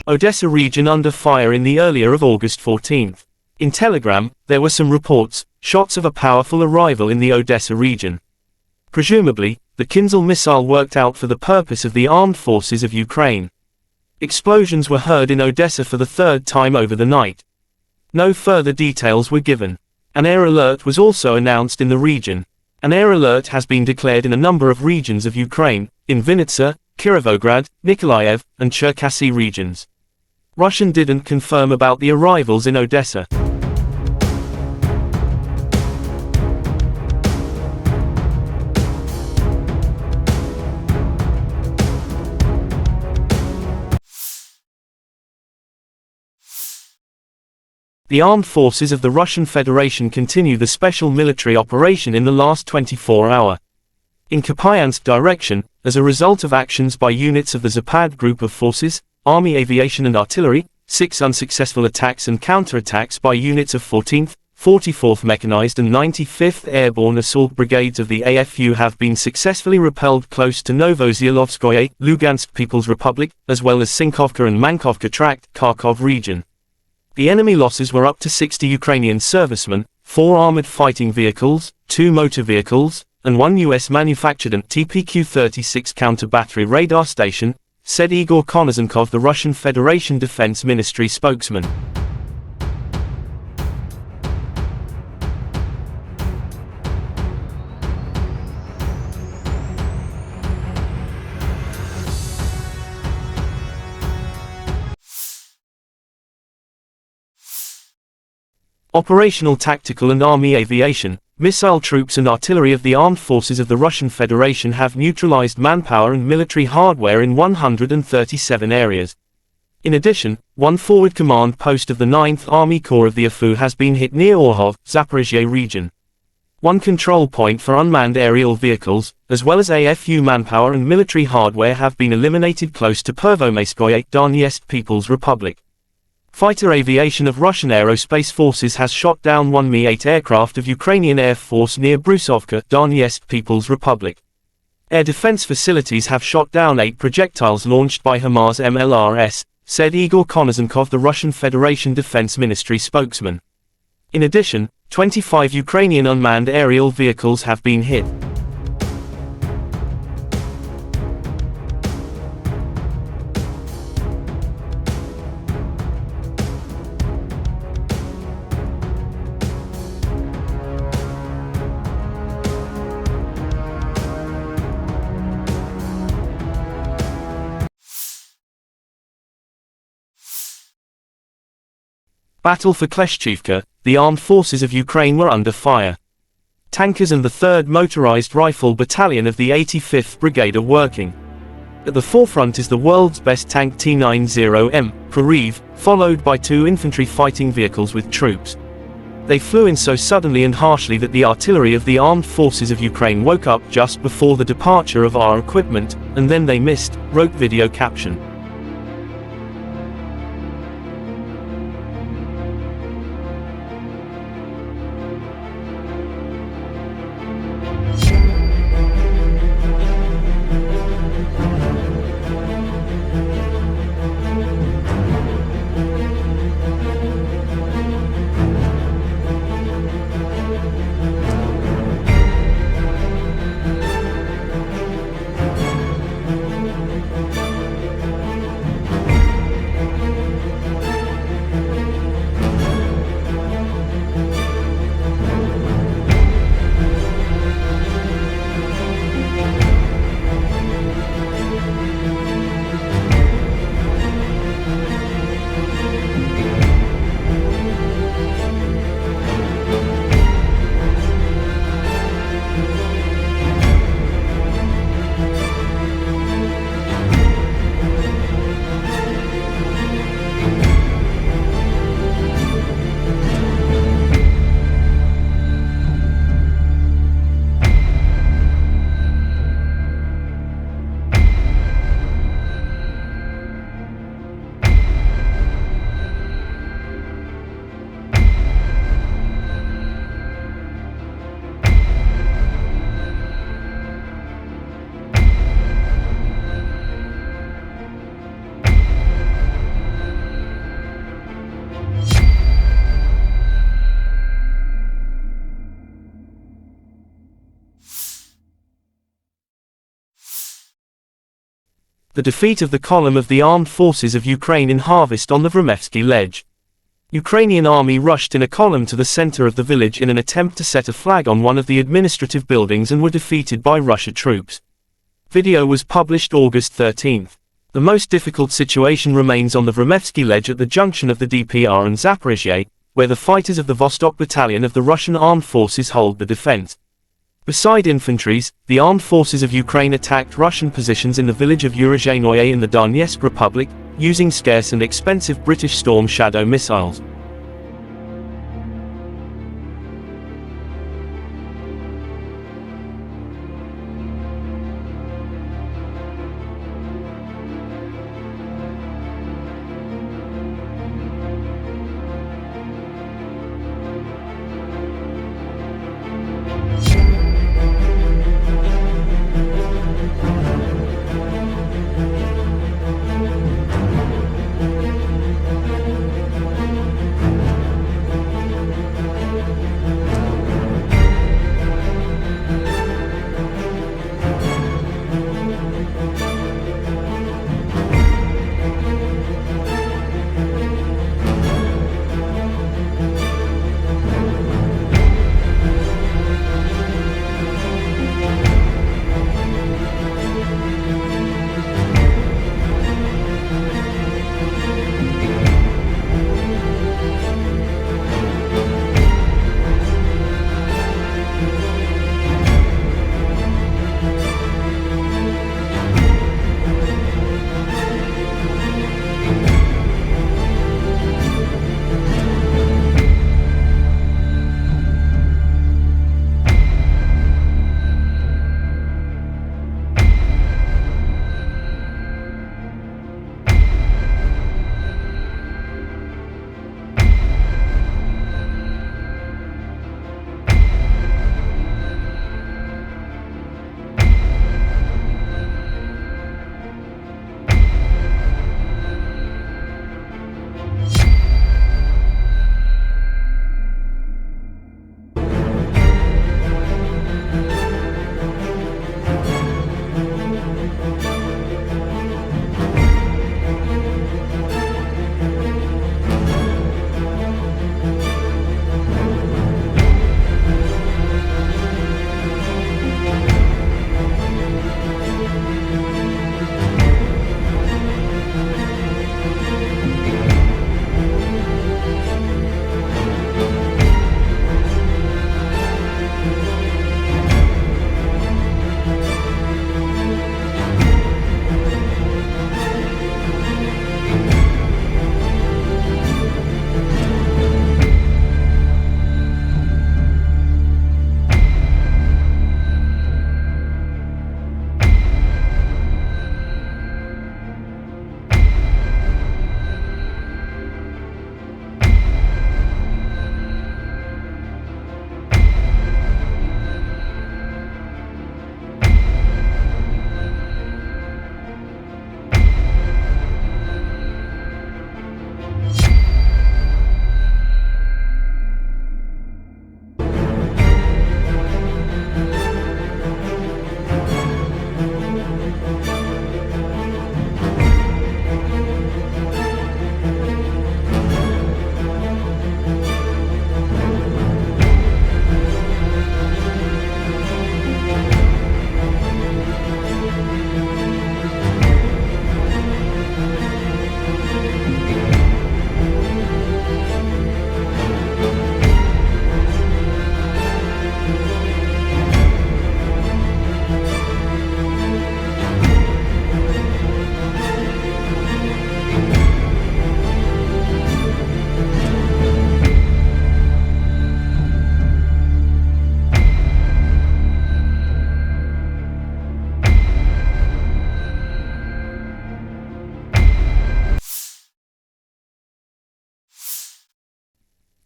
Odessa region under fire in the earlier of August 14. In Telegram, there were some reports, shots of a powerful arrival in the Odessa region. Presumably, the Kinzhal missile worked out for the purpose of the armed forces of Ukraine. Explosions were heard in Odessa for the third time over the night. No further details were given. An air alert was also announced in the region. An air alert has been declared in a number of regions of Ukraine, in Vinnytsia, Kirovograd, Nikolaev, and Cherkasy regions. Russian didn't confirm about the arrivals in Odessa. The armed forces of the Russian Federation continue the special military operation in the last 24-hour. In Kupyansk direction, as a result of actions by units of the Zapad group of forces, Army Aviation and Artillery, 6 unsuccessful attacks and counterattacks by units of 14th, 44th Mechanized and 95th Airborne Assault Brigades of the AFU have been successfully repelled close to Novozyelovskoye, Lugansk People's Republic, as well as Sinkovka and Mankovka Tract, Kharkov region. The enemy losses were up to 60 Ukrainian servicemen, 4 armored fighting vehicles, 2 motor vehicles, and 1 US-manufactured TPQ-36 counter-battery radar station, said Igor Konozenkov, the Russian Federation Defense Ministry spokesman. Operational tactical and army aviation, missile troops and artillery of the armed forces of the Russian Federation have neutralized manpower and military hardware in 137 areas. In addition, one forward command post of the 9th Army Corps of the AFU has been hit near Orhov, Zaporizhzhia region. One control point for unmanned aerial vehicles, as well as AFU manpower and military hardware have been eliminated close to Pervomaiskoye, Donetsk People's Republic. Fighter aviation of Russian Aerospace Forces has shot down 1 Mi-8 aircraft of Ukrainian Air Force near Brusovka, Donetsk People's Republic. Air defense facilities have shot down 8 projectiles launched by Hamas MLRS, said Igor Konozenkov, the Russian Federation Defense Ministry spokesman. In addition, 25 Ukrainian unmanned aerial vehicles have been hit. Battle for Klishchiivka, the armed forces of Ukraine were under fire. Tankers and the 3rd Motorized Rifle Battalion of the 85th Brigade are working. At the forefront is the world's best tank T-90M, Proryev, followed by 2 infantry fighting vehicles with troops. They flew in so suddenly and harshly that the artillery of the armed forces of Ukraine woke up just before the departure of our equipment, and then they missed, wrote video caption. The defeat of the column of the armed forces of Ukraine in harvest on the Vremevsky ledge. Ukrainian army rushed in a column to the center of the village in an attempt to set a flag on one of the administrative buildings and were defeated by Russian troops. Video was published August 13. The most difficult situation remains on the Vremevsky ledge at the junction of the DPR and Zaporizhzhia, where the fighters of the Vostok Battalion of the Russian armed forces hold the defense. Beside infantries, the armed forces of Ukraine attacked Russian positions in the village of Urozhainoye in the Donetsk Republic, using scarce and expensive British Storm Shadow missiles.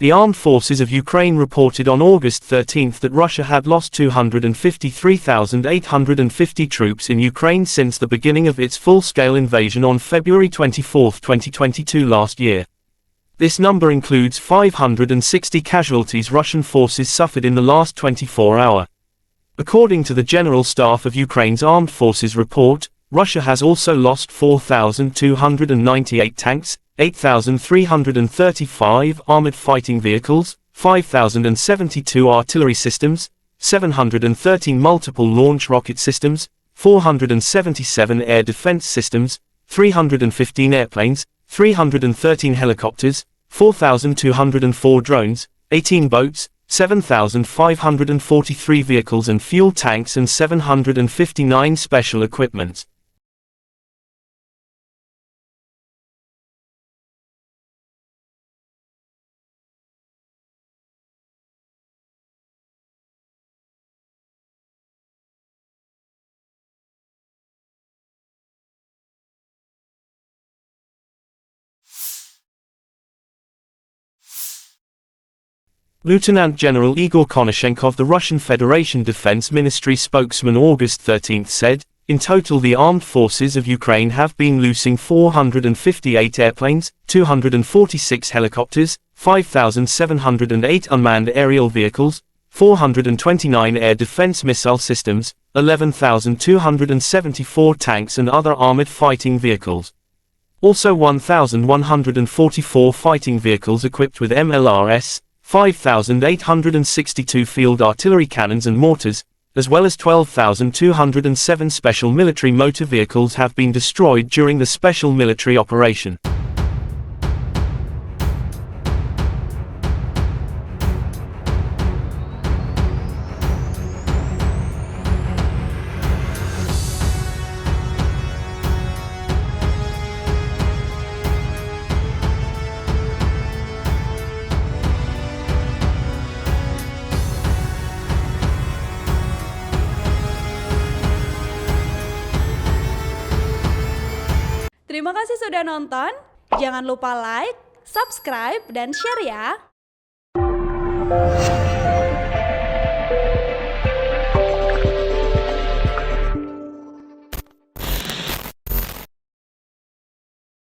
The armed forces of Ukraine reported on August 13 that Russia had lost 253,850 troops in Ukraine since the beginning of its full-scale invasion on February 24, 2022 last year. This number includes 560 casualties Russian forces suffered in the last 24 hours. According to the General Staff of Ukraine's Armed Forces report, Russia has also lost 4,298 tanks, 8,335 armored fighting vehicles, 5,072 artillery systems, 713 multiple launch rocket systems, 477 air defense systems, 315 airplanes, 313 helicopters, 4,204 drones, 18 boats, 7,543 vehicles and fuel tanks and 759 special equipment. Lieutenant General Igor Konashenkov, the Russian Federation Defense Ministry spokesman, August 13 said, in total the armed forces of Ukraine have been losing 458 airplanes, 246 helicopters, 5,708 unmanned aerial vehicles, 429 air defense missile systems, 11,274 tanks and other armored fighting vehicles. Also 1,144 fighting vehicles equipped with MLRS, 5,862 field artillery cannons and mortars, as well as 12,207 special military motor vehicles have been destroyed during the special military operation. Terima kasih sudah nonton, jangan lupa like, subscribe, dan share ya!